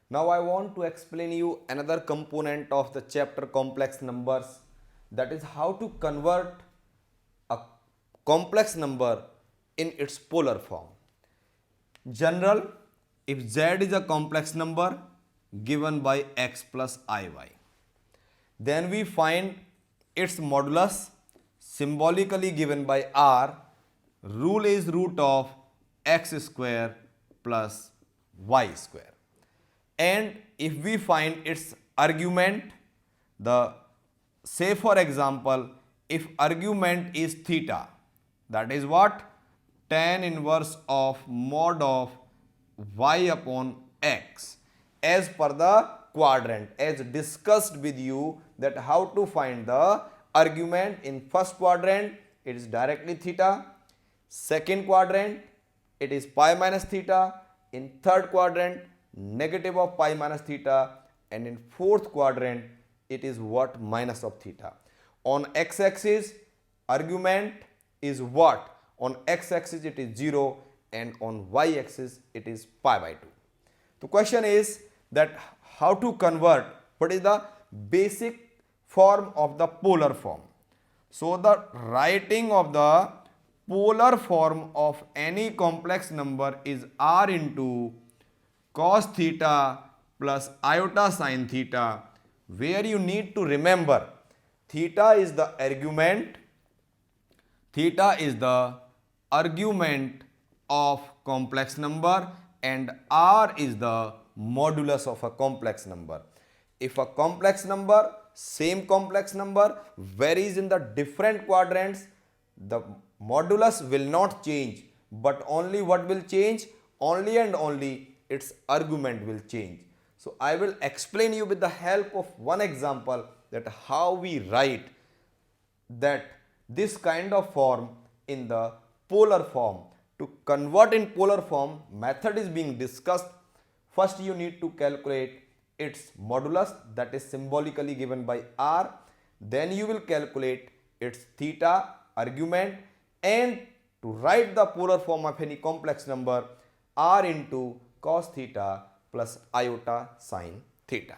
Now I want to explain you another component of the chapter complex numbers, that is how to convert a complex number in its polar form. General, if z is a complex number given by x plus iy, then we find its modulus symbolically given by r. Rule is root of x square plus y square. And if we find its argument, the say for example, if argument is theta, that is what? Tan inverse of mod of y upon x, as per the quadrant, as discussed with you, that how to find the argument. In first quadrant it is directly theta, second quadrant it is pi minus theta, in third quadrant negative of pi minus theta, and in fourth quadrant it is what? Minus of theta. On x-axis argument is what? On x-axis it is 0, and on y-axis it is pi by 2. The question is that how to convert, what is the basic form of the polar form. So the writing of the polar form of any complex number is r into cos theta plus iota sin theta, where you need to remember theta is the argument of complex number and r is the modulus of a complex number. If a complex number, same complex number, varies in the different quadrants, the modulus will not change, but only what will change? Only and only its argument will change. So I will explain you with the help of one example that how we write that this kind of form in the polar form. To convert in polar form, method is being discussed. First you need to calculate its modulus, that is symbolically given by r. Then you will calculate its theta argument, and to write the polar form of any complex number, r into cos theta plus iota sin theta.